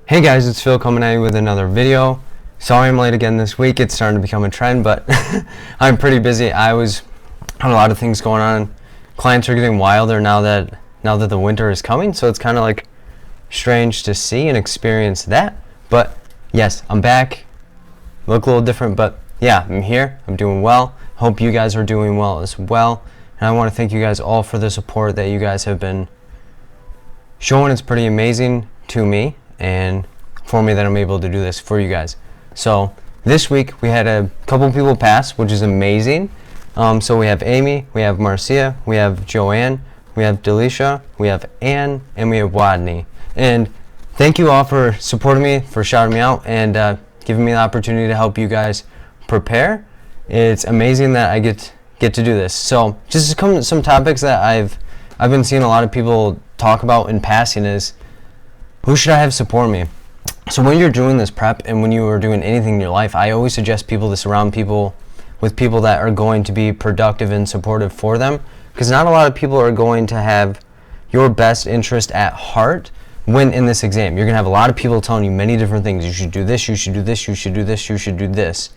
Hey guys, it's Phil coming at you with another video. Sorry I'm late again this week. It's starting to become a trend, but I'm pretty busy. I had a lot of things going on. Clients are getting wilder now that the winter is coming, so it's kind of like strange to see and experience that. But yes, I'm back. Look a little different, but yeah, I'm here. I'm doing well. Hope you guys are doing well as well. And I want to thank you guys all for the support that you guys have been showing. It's pretty amazing to me and for me that I'm able to do this for you guys. So this week we had a couple people pass, which is amazing. So we have Amy, we have Marcia, we have Joanne, we have Delisha, we have Anne, and we have Wadney. And thank you all for supporting me, for shouting me out, and giving me the opportunity to help you guys prepare. It's amazing that I get to do this. So just some topics that I've been seeing a lot of people talk about in passing is, who should I have support me? So when you're doing this prep and when you are doing anything in your life, I always suggest people to surround people with people that are going to be productive and supportive for them, because not a lot of people are going to have your best interest at heart when in this exam. You're going to have a lot of people telling you many different things. You should do this, you should do this, you should do this, you should do this.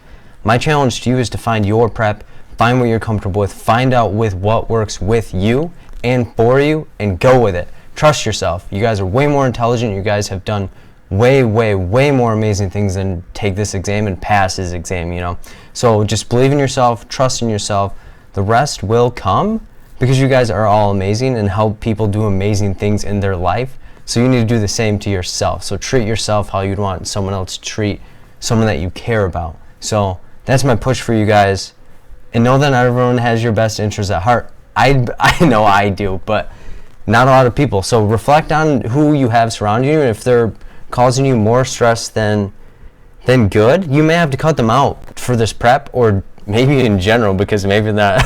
My challenge to you is to find your prep, find what you're comfortable with, find out with what works with you and for you, and go with it. Trust yourself. You guys are way more intelligent. You guys have done way more amazing things than take this exam and pass this exam, you know. So just believe in yourself, trust in yourself. The rest will come because you guys are all amazing and help people do amazing things in their life. So you need to do the same to yourself. So treat yourself how you'd want someone else to treat someone that you care about. So that's my push for you guys. And know that not everyone has your best interests at heart. I know I do, but not a lot of people. So reflect on who you have surrounding you, and if they're causing you more stress than good, you may have to cut them out for this prep, or maybe in general, because maybe not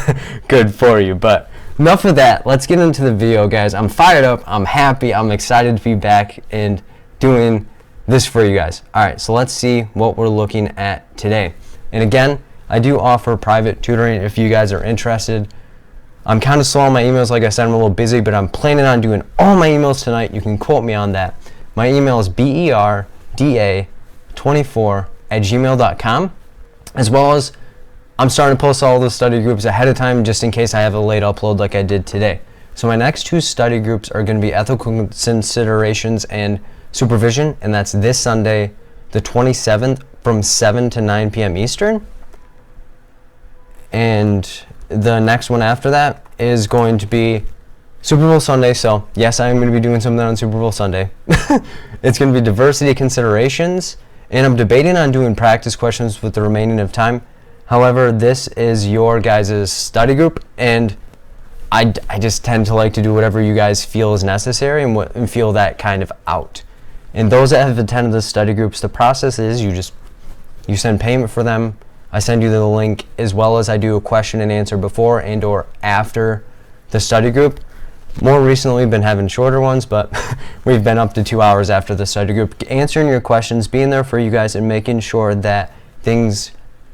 good for you. But enough of that. Let's get into the video, guys. I'm fired up. I'm happy. I'm excited to be back and doing this for you guys. All right, so let's see what we're looking at today. And again, I do offer private tutoring if you guys are interested. I'm kind of slow on my emails, like I said, I'm a little busy, but I'm planning on doing all my emails tonight. You can quote me on that. My email is berda24@gmail.com, as well as I'm starting to post all the study groups ahead of time just in case I have a late upload like I did today. So my next two study groups are going to be ethical considerations and supervision, and that's this Sunday, the 27th, from 7 to 9 p.m. Eastern. And the next one after that is going to be Super Bowl Sunday. So yes, I am going to be doing something on Super Bowl Sunday. It's going to be diversity considerations, and I'm debating on doing practice questions with the remaining of time. However, this is your guys' study group, and I just tend to like to do whatever you guys feel is necessary and feel that kind of out. And those that have attended the study groups, the process is you send payment for them. I send you the link, as well as I do a question and answer before and or after the study group. More recently, we've been having shorter ones, but we've been up to 2 hours after the study group, answering your questions, being there for you guys, and making sure that things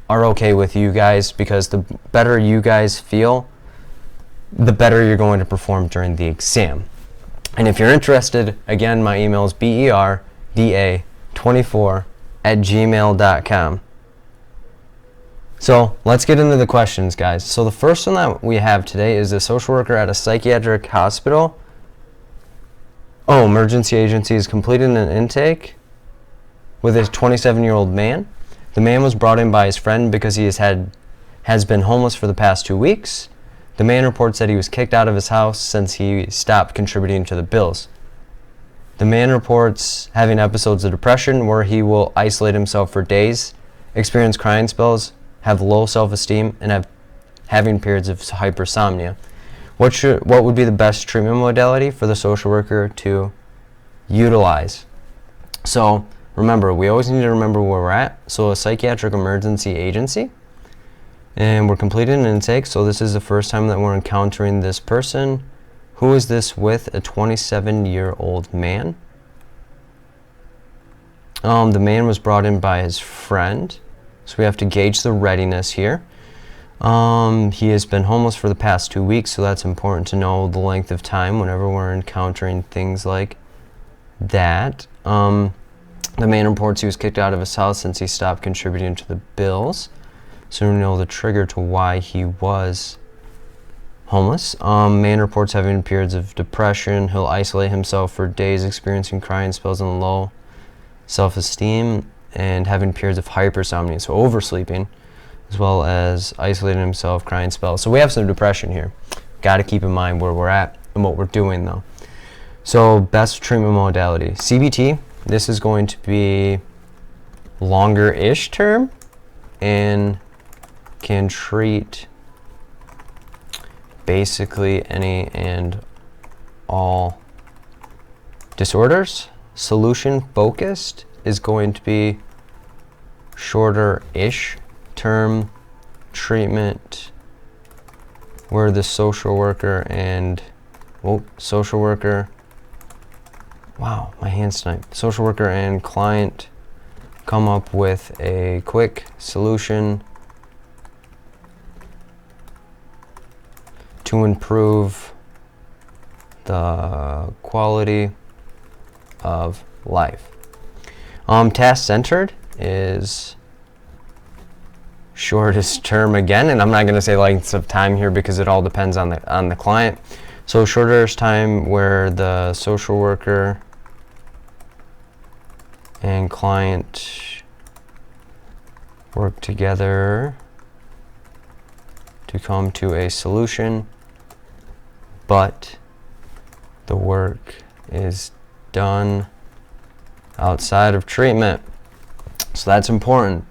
are okay with you guys, because the better you guys feel, the better you're going to perform during the exam. And if you're interested, again, my email is berda24@gmail.com. So let's get into the questions, guys. So the first one that we have today is a social worker at a psychiatric hospital. Oh, emergency agency has completed an intake with a 27-year-old man. The man was brought in by his friend because he has been homeless for the past 2 weeks. The man reports that he was kicked out of his house since he stopped contributing to the bills. The man reports having episodes of depression where he will isolate himself for days, experience crying spells, have low self-esteem, and having periods of hypersomnia. What would be the best treatment modality for the social worker to utilize? So remember, we always need to remember where we're at. So a psychiatric emergency agency, and we're completing an intake. So this is the first time that we're encountering this person. Who is this with? A 27-year-old man. The man was brought in by his friend. So we have to gauge the readiness here. He has been homeless for the past 2 weeks, so that's important to know the length of time whenever we're encountering things like that. The man reports he was kicked out of his house since he stopped contributing to the bills. So we know the trigger to why he was homeless. Man reports having periods of depression. He'll isolate himself for days, experiencing crying spells and low self-esteem, and having periods of hypersomnia, so oversleeping, as well as isolating himself, crying spells. So we have some depression here. Got to keep in mind where we're at and what we're doing though. So best treatment modality, CBT. This is going to be longer-ish term and can treat basically any and all disorders. Solution focused is going to be shorter-ish term treatment, where the social worker and social worker and client come up with a quick solution to improve the quality of life. Task-centered is shortest term again, and I'm not going to say lengths of time here because it all depends on the client. So shortest time where the social worker and client work together to come to a solution, but the work is done outside of treatment. So that's important.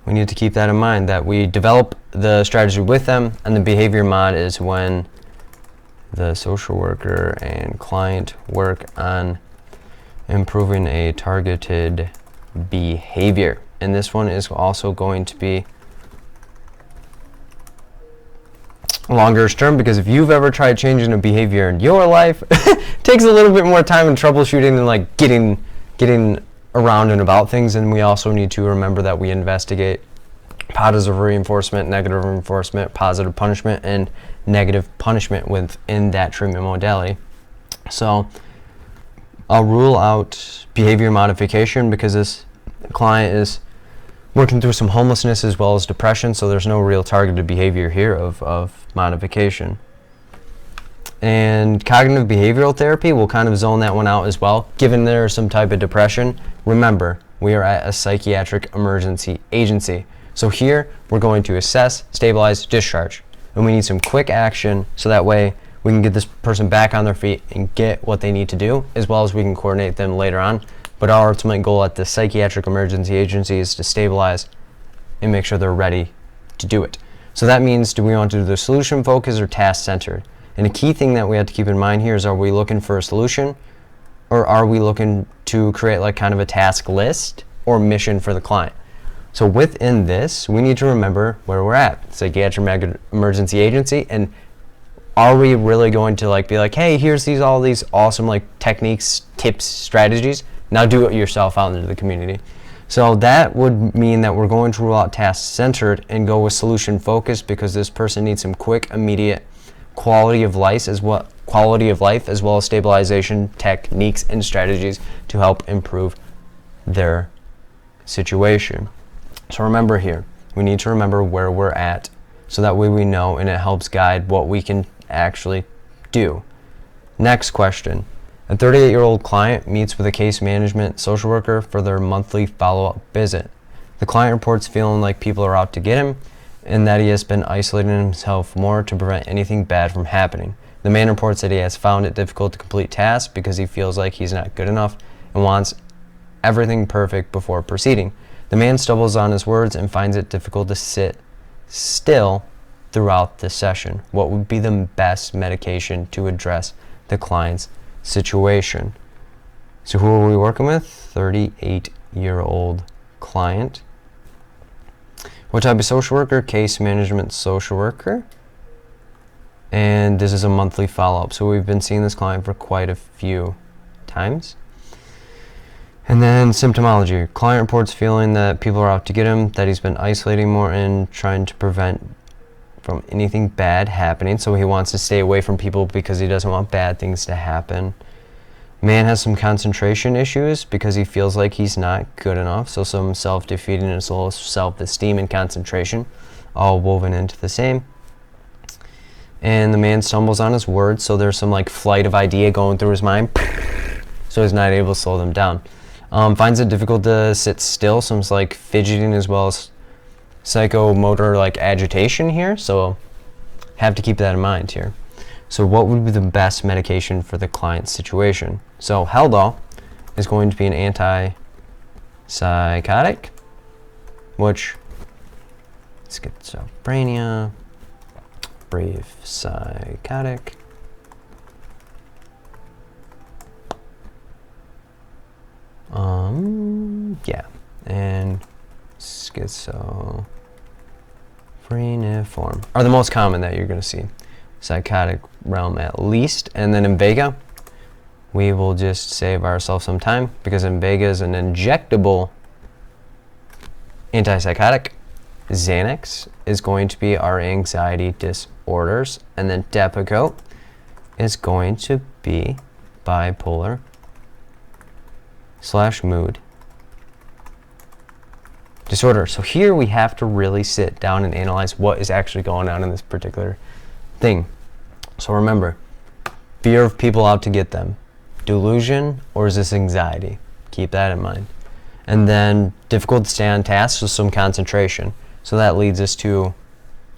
We need to keep that in mind, that we develop the strategy with them, and the behavior mod is when the social worker and client work on improving a targeted behavior. And this one is also going to be longer term, because if you've ever tried changing a behavior in your life, it takes a little bit more time and troubleshooting than like getting around and about things. And we also need to remember that we investigate positive reinforcement, negative reinforcement, positive punishment, and negative punishment within that treatment modality. So I'll rule out behavior modification because this client is working through some homelessness as well as depression, so there's no real targeted behavior here of modification. And cognitive behavioral therapy, we'll kind of zone that one out as well. Given there's some type of depression, remember, we are at a psychiatric emergency agency. So here, we're going to assess, stabilize, discharge. And we need some quick action so that way we can get this person back on their feet and get what they need to do, as well as we can coordinate them later on. But our ultimate goal at the psychiatric emergency agency is to stabilize and make sure they're ready to do it. So that means, do we want to do the solution focused or task centered? And a key thing that we have to keep in mind here is, are we looking for a solution, or are we looking to create like kind of a task list or mission for the client? So within this, we need to remember where we're at, psychiatric emergency agency, and are we really going to like be like, hey, here's all these awesome like techniques, tips, strategies, now do it yourself out into the community. So that would mean that we're going to rule out task-centered and go with solution-focused, because this person needs some quick, immediate quality of life as well as stabilization techniques and strategies to help improve their situation. So remember here, we need to remember where we're at so that way we know, and it helps guide what we can actually do. Next question. A 38-year-old client meets with a case management social worker for their monthly follow-up visit. The client reports feeling like people are out to get him and that he has been isolating himself more to prevent anything bad from happening. The man reports that he has found it difficult to complete tasks because he feels like he's not good enough and wants everything perfect before proceeding. The man stumbles on his words and finds it difficult to sit still throughout the session. What would be the best medication to address the client's situation? So who are we working with? 38-year-old client. What type of social worker? Case management social worker. And this is a monthly follow-up. So we've been seeing this client for quite a few times. And then symptomology. Client reports feeling that people are out to get him, that he's been isolating more and trying to prevent from anything bad happening. So he wants to stay away from people because he doesn't want bad things to happen. Man has some concentration issues because he feels like he's not good enough. So some self-defeating as well as self-esteem and concentration all woven into the same. And the man stumbles on his words, so there's some like flight of idea going through his mind, so he's not able to slow them down. Finds it difficult to sit still, some like fidgeting as well as psychomotor like agitation here, so have to keep that in mind here. So what would be the best medication for the client's situation? So Haldol is going to be an antipsychotic, which schizophrenia, brief psychotic, and schizophreniform are the most common that you're going to see. Psychotic realm at least. And then Invega, we will just save ourselves some time because Invega is an injectable antipsychotic. Xanax is going to be our anxiety disorders, and then Depakote is going to be bipolar / mood disorder. So here we have to really sit down and analyze what is actually going on in this particular thing. So remember, fear of people out to get them, delusion, or is this anxiety? Keep that in mind. And then difficult to stay on task with some concentration. So that leads us to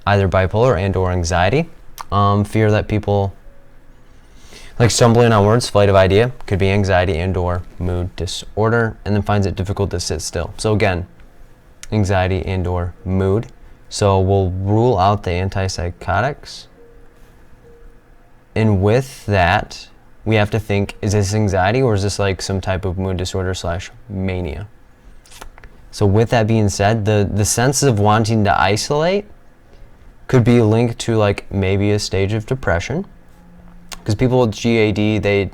either bipolar and or anxiety. Fear that people like stumbling on words, flight of idea, could be anxiety and or mood disorder, and then finds it difficult to sit still. So again, anxiety and or mood. So we'll rule out the antipsychotics. And with that, we have to think, is this anxiety or is this like some type of mood disorder / mania? So with that being said, the sense of wanting to isolate could be linked to like maybe a stage of depression. Because people with GAD, they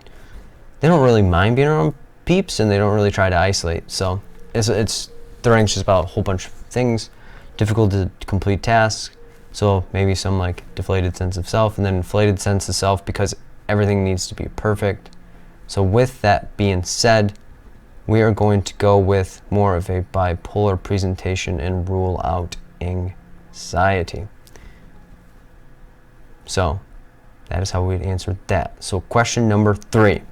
don't really mind being around peeps and they don't really try to isolate. So they're anxious about a whole bunch of things, difficult to complete tasks. So maybe some like deflated sense of self, and then inflated sense of self because everything needs to be perfect. So with that being said, we are going to go with more of a bipolar presentation and rule out anxiety. So that is how we'd answer that. So question number 3.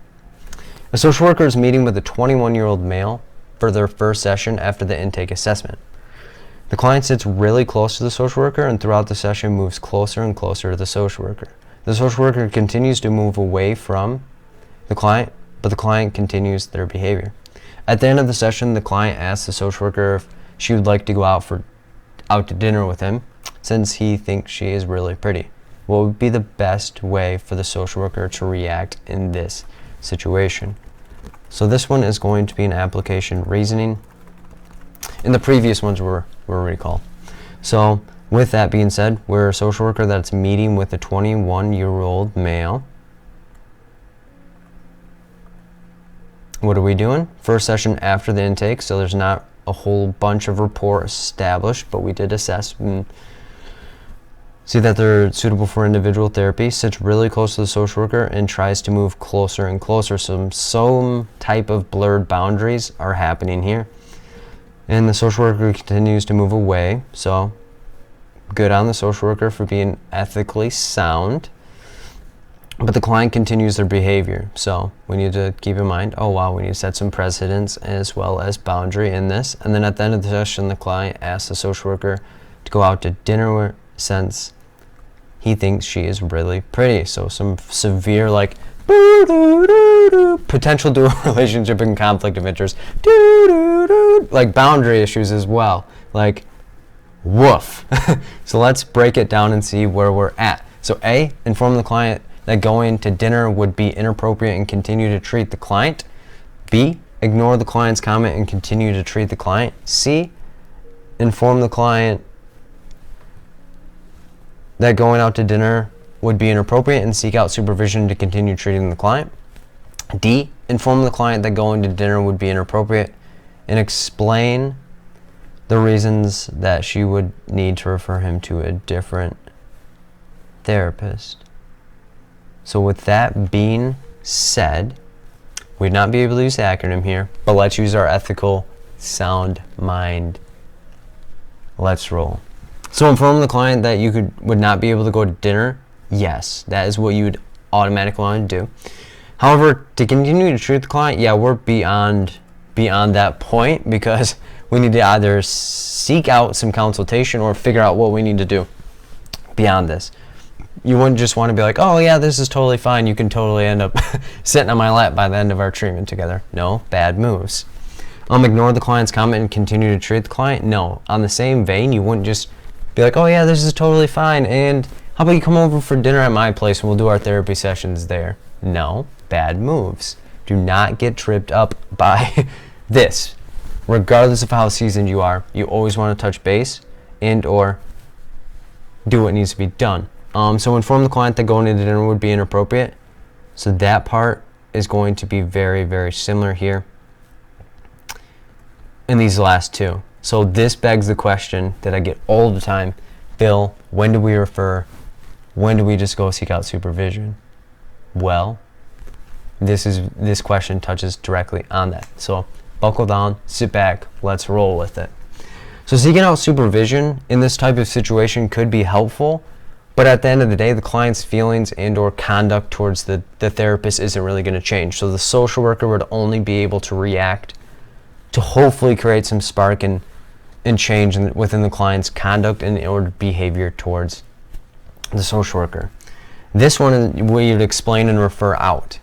A social worker is meeting with a 21-year-old male for their first session after the intake assessment. The client sits really close to the social worker and throughout the session moves closer and closer to the social worker. The social worker continues to move away from the client, but the client continues their behavior. At the end of the session, the client asks the social worker if she would like to go out to dinner with him since he thinks she is really pretty. What would be the best way for the social worker to react in this situation? So this one is going to be an application reasoning. And the previous ones were recall. So with that being said, we're a social worker that's meeting with a 21-year-old male. What are we doing? First session after the intake, so there's not a whole bunch of rapport established, but we did assess and see that they're suitable for individual therapy, sits really close to the social worker and tries to move closer and closer. So some type of blurred boundaries are happening here. And the social worker continues to move away, so good on the social worker for being ethically sound. But the client continues their behavior, so we need to keep in mind, oh wow, we need to set some precedents as well as boundary in this. And then at the end of the session, the client asks the social worker to go out to dinner since he thinks she is really pretty. So some severe like potential dual relationship and conflict of interest, like boundary issues as well, like woof. So let's break it down and see where we're at. So A, inform the client that going to dinner would be inappropriate and continue to treat the client. B, ignore the client's comment and continue to treat the client. C, inform the client that going out to dinner would be inappropriate and seek out supervision to continue treating the client. D, inform the client that going to dinner would be inappropriate and explain the reasons that she would need to refer him to a different therapist. So with that being said, We'd not be able to use the acronym here, but let's use our ethical sound mind. Let's roll. So inform the client that you would not be able to go to dinner. Yes, that is what you would automatically want to do. However, to continue to treat the client, yeah, we're beyond that point, because we need to either seek out some consultation or figure out what we need to do beyond this. You wouldn't just want to be like, oh yeah, this is totally fine. You can totally end up sitting on my lap by the end of our treatment together. No, bad moves. Ignore the client's comment and continue to treat the client. No, on the same vein, you wouldn't just be like, oh yeah, this is totally fine, and how about you come over for dinner at my place and we'll do our therapy sessions there. No, bad moves. Do not get tripped up by this. Regardless of how seasoned you are, you always want to touch base and or do what needs to be done. So inform the client that going to dinner would be inappropriate. So that part is going to be very, very similar here in these last two. So this begs the question that I get all the time. Phil, when do we refer? When do we just go seek out supervision? Well, this question touches directly on that. So buckle down, sit back, let's roll with it. So seeking out supervision in this type of situation could be helpful, but at the end of the day, the client's feelings and or conduct towards the therapist isn't really going to change. So the social worker would only be able to react to hopefully create some spark and change within the client's conduct and or behavior towards the social worker. This one we would explain and refer out.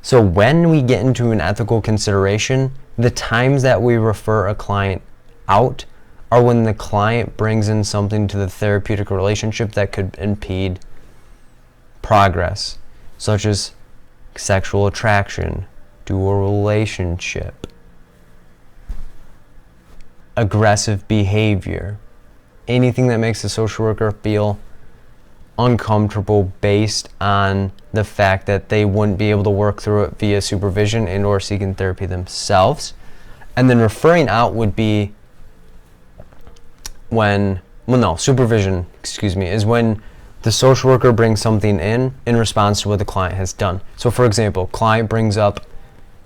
So when we get into an ethical consideration, the times that we refer a client out are when the client brings in something to the therapeutic relationship that could impede progress, such as sexual attraction, dual relationship, aggressive behavior, anything that makes the social worker feel uncomfortable based on the fact that they wouldn't be able to work through it via supervision and or seeking therapy themselves. And then referring out would be supervision, is when the social worker brings something in response to what the client has done. So for example, client brings up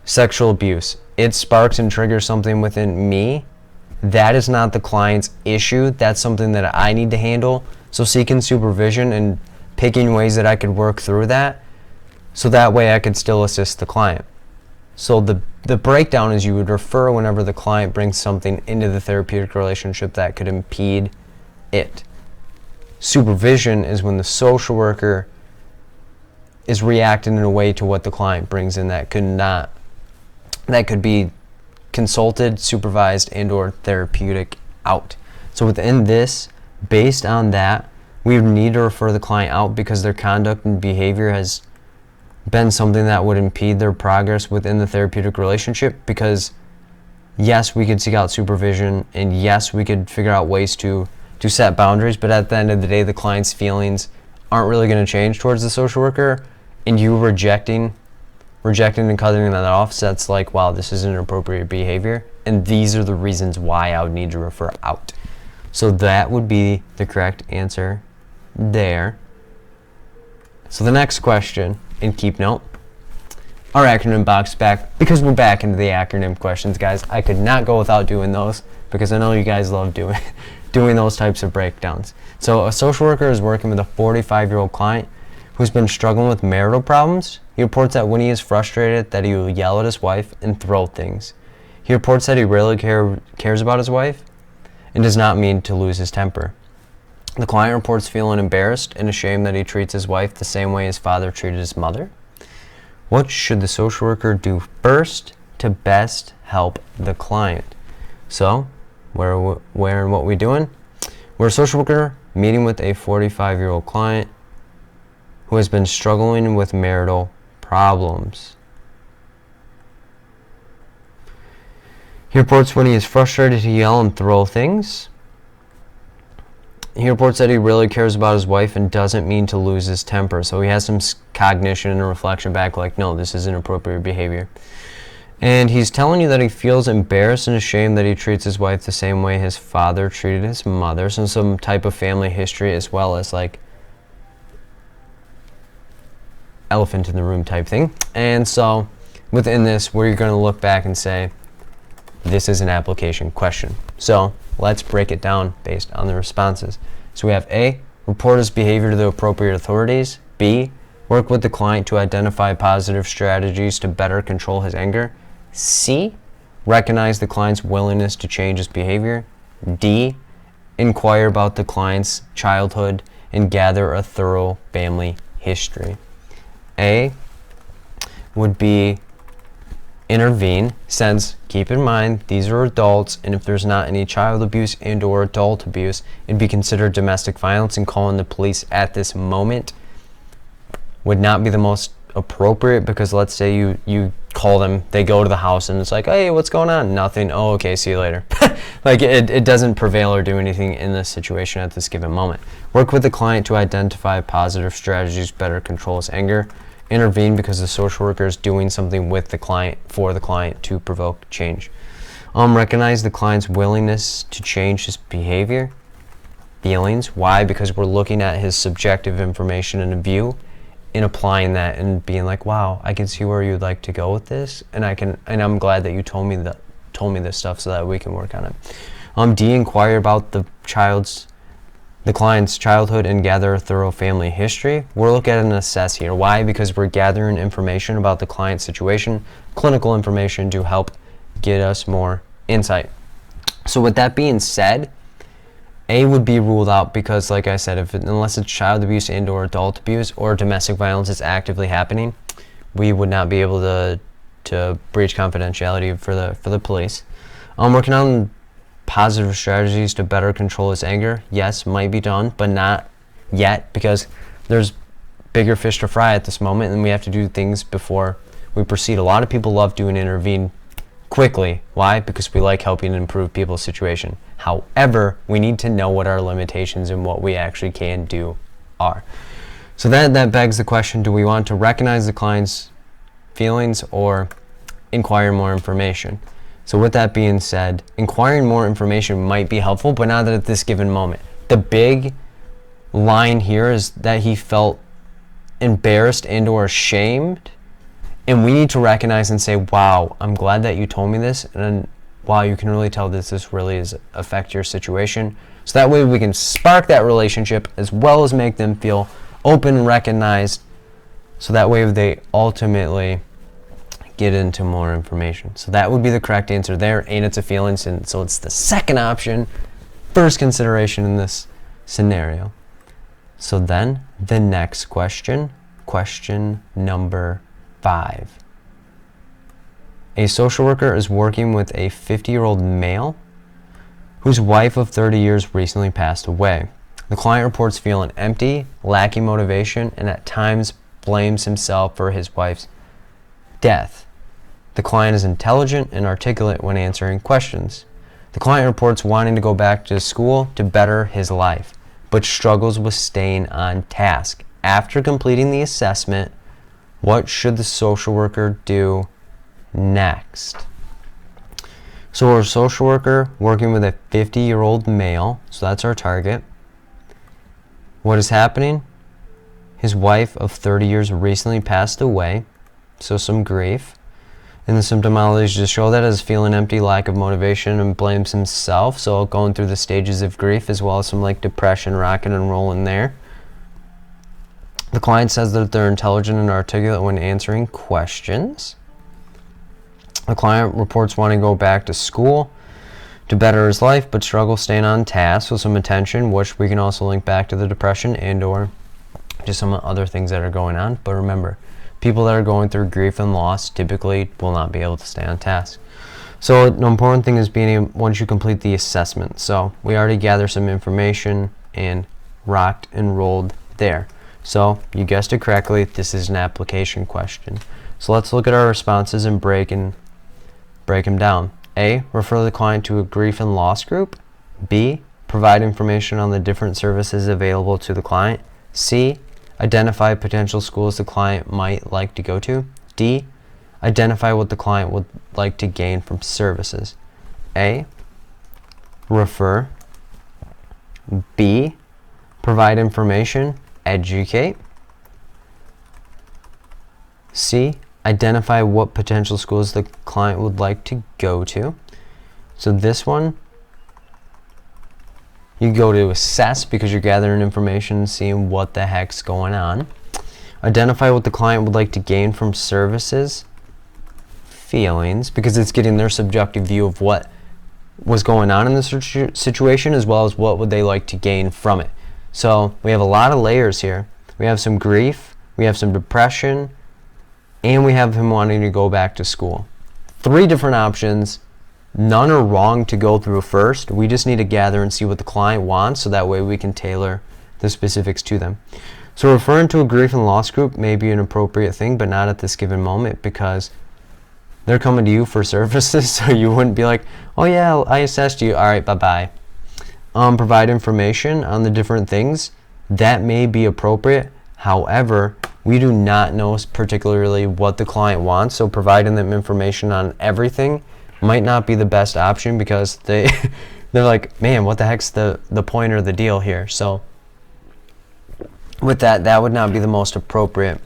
sexual abuse. It sparks and triggers something within me. That is not the client's issue. That's something that I need to handle. So seeking supervision and picking ways that I could work through that, so that way I could still assist the client. So the breakdown is you would refer whenever the client brings something into the therapeutic relationship that could impede it. Supervision is when the social worker is reacting in a way to what the client brings in that could be consulted, supervised, and or therapeutic out. So within this, based on that, we would need to refer the client out because their conduct and behavior has been something that would impede their progress within the therapeutic relationship. Because yes, we could seek out supervision, and yes, we could figure out ways to set boundaries, but at the end of the day, the client's feelings aren't really going to change towards the social worker, and you rejecting and cutting that off, so that's like, wow, this is inappropriate behavior, and these are the reasons why I would need to refer out. So that would be the correct answer there. So the next question, and keep note, our acronym box back, because we're back into the acronym questions, guys. I could not go without doing those, because I know you guys love doing those types of breakdowns. So a social worker is working with a 45-year-old client who's been struggling with marital problems. He reports that when he is frustrated, that he will yell at his wife and throw things. He reports that he rarely cares about his wife and does not mean to lose his temper. The client reports feeling embarrassed and ashamed that he treats his wife the same way his father treated his mother. What should the social worker do first to best help the client? So, where and what we doing? We're a social worker meeting with a 45-year-old client who has been struggling with marital problems. He reports when he is frustrated, he yell and throw things. He reports that he really cares about his wife and doesn't mean to lose his temper. So he has some cognition and reflection back, like, no, this is inappropriate behavior. And he's telling you that he feels embarrassed and ashamed that he treats his wife the same way his father treated his mother. So some type of family history, as well as like elephant in the room type thing. And so within this where you're going to look back and say, this is an application question. So let's break it down based on the responses. So we have A, report his behavior to the appropriate authorities. B, work with the client to identify positive strategies to better control his anger. C, recognize the client's willingness to change his behavior. D, inquire about the client's childhood and gather a thorough family history. A would be intervene, since, keep in mind, these are adults, and if there's not any child abuse and or adult abuse, it'd be considered domestic violence, and calling the police at this moment would not be the most appropriate, because let's say you call them, they go to the house, and it's like, hey, what's going on? Nothing. Oh, okay, see you later. Like, it doesn't prevail or do anything in this situation at this given moment. Work with the client to identify positive strategies to better control his anger. Intervene because the social worker is doing something with the client, for the client, to provoke change. Recognize the client's willingness to change his behavior. Feelings. Why? Because we're looking at his subjective information and a view, and applying that and being like, wow, I can see where you'd like to go with this, and I'm glad that you told me this stuff so that we can work on it. D, inquire about the client's childhood and gather a thorough family history. We're looking at an assess here. Why? Because we're gathering information about the client's situation, clinical information, to help get us more insight. So with that being said, A would be ruled out because, like I said, unless it's child abuse and or adult abuse or domestic violence is actively happening, we would not be able to breach confidentiality for the police. Working on positive strategies to better control his anger. Yes, might be done, but not yet, because there's bigger fish to fry at this moment, and we have to do things before we proceed. A lot of people love doing intervene quickly. Why? Because we like helping improve people's situation. However, we need to know what our limitations and what we actually can do are. So that begs the question, do we want to recognize the client's feelings or inquire more information? So with that being said, inquiring more information might be helpful, but not at this given moment. The big line here is that he felt embarrassed and or ashamed, and we need to recognize and say, wow, I'm glad that you told me this, and wow, you can really tell that this really is affect your situation. So that way we can spark that relationship as well as make them feel open, recognized, so that way they ultimately get into more information. So that would be the correct answer there, and it's a feelings, and so it's the second option, first consideration in this scenario. So then the next question number 5. A social worker is working with a 50-year-old male whose wife of 30 years recently passed away. The client reports feeling empty, lacking motivation, and at times blames himself for his wife's death. The client is intelligent and articulate when answering questions. The client reports wanting to go back to school to better his life, but struggles with staying on task. After completing the assessment, what should the social worker do next? So we're a social worker working with a 50-year-old male, so that's our target. What is happening? His wife of 30 years recently passed away, so some grief. And the symptomologies just show that as feeling empty, lack of motivation, and blames himself. So going through the stages of grief, as well as some like depression, rocking and rolling there. The client says that they're intelligent and articulate when answering questions. The client reports wanting to go back to school to better his life, but struggles staying on task with some attention, which we can also link back to the depression and or just some other things that are going on. But remember, people that are going through grief and loss typically will not be able to stay on task. So the important thing is once you complete the assessment. So we already gathered some information and rocked and rolled there. So you guessed it correctly, this is an application question. So let's look at our responses and break them down. A, refer the client to a grief and loss group. B, provide information on the different services available to the client. C, identify potential schools the client might like to go to. D, identify what the client would like to gain from services. A, refer. B, provide information, educate. C, identify what potential schools the client would like to go to. So this one, you go to assess because you're gathering information, seeing what the heck's going on. Identify what the client would like to gain from services. Feelings, because it's getting their subjective view of what was going on in the situation, as well as what would they like to gain from it. So we have a lot of layers here. We have some grief, we have some depression, and we have him wanting to go back to school. 3 different options. None are wrong to go through first. We just need to gather and see what the client wants, so that way we can tailor the specifics to them. So referring to a grief and loss group may be an appropriate thing, but not at this given moment, because they're coming to you for services, so you wouldn't be like, oh yeah, I assessed you, all right, bye-bye. Provide information on the different things. That may be appropriate. However, we do not know particularly what the client wants, so providing them information on everything might not be the best option, because they're like, man, what the heck's the point or the deal here? So with that would not be the most appropriate.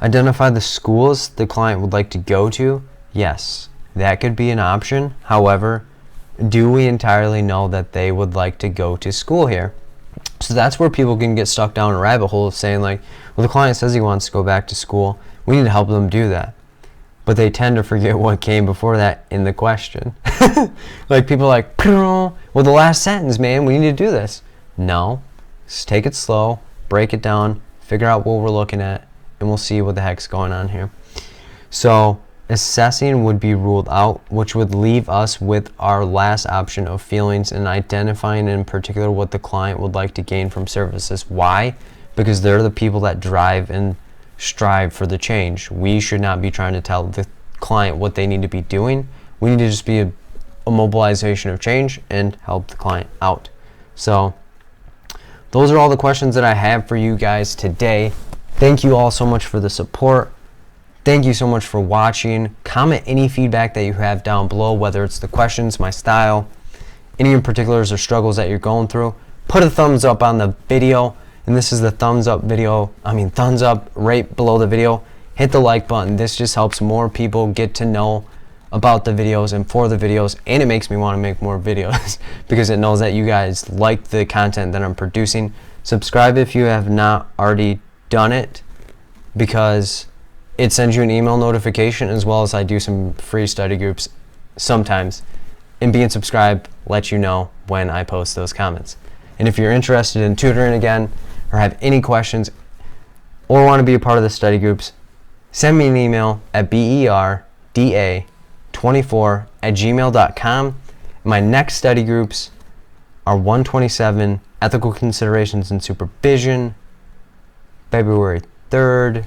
Identify the schools the client would like to go to. Yes, that could be an option. However, do we entirely know that they would like to go to school here? So that's where people can get stuck down a rabbit hole of saying like, well, the client says he wants to go back to school. We need to help them do that. But they tend to forget what came before that in the question. Like people are like, well, the last sentence, man, we need to do this. No, just take it slow, break it down, figure out what we're looking at, and we'll see what the heck's going on here. So assessing would be ruled out, which would leave us with our last option of feelings and identifying in particular what the client would like to gain from services. Why? Because they're the people that drive and strive for the change. We should not be trying to tell the client what they need to be doing. We need to just be a mobilization of change and help the client out. So those are all the questions that I have for you guys today. Thank you all so much for the support. Thank you so much for watching. Comment any feedback that you have down below, whether it's the questions, my style, any in particulars or struggles that you're going through. Put a thumbs up on the video, and this is the thumbs up right below the video. Hit the like button. This just helps more people get to know about the videos and for the videos, and it makes me want to make more videos because it knows that you guys like the content that I'm producing. Subscribe if you have not already done it, because it sends you an email notification, as well as I do some free study groups sometimes, and being subscribed lets you know when I post those comments. And if you're interested in tutoring again, or have any questions, or want to be a part of the study groups, send me an email at berda24@gmail.com. My next study groups are 127 Ethical Considerations in Supervision, February 3rd,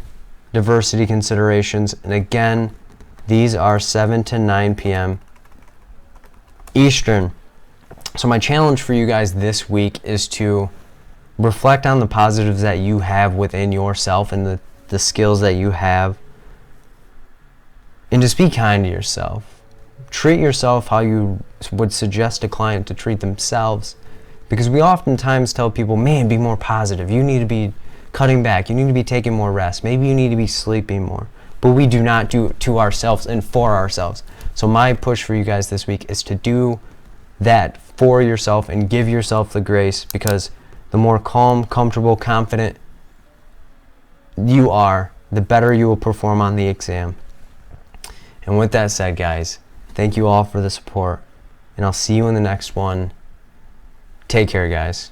Diversity Considerations, and again, these are 7 to 9 p.m. Eastern. So my challenge for you guys this week is to reflect on the positives that you have within yourself and the skills that you have, and just be kind to yourself. Treat yourself how you would suggest a client to treat themselves, because we oftentimes tell people, man, be more positive. You need to be cutting back. You need to be taking more rest. Maybe you need to be sleeping more. But we do not do it to ourselves and for ourselves. So my push for you guys this week is to do that for yourself and give yourself the grace, because the more calm, comfortable, confident you are, the better you will perform on the exam. And with that said, guys, thank you all for the support, and I'll see you in the next one. Take care, guys.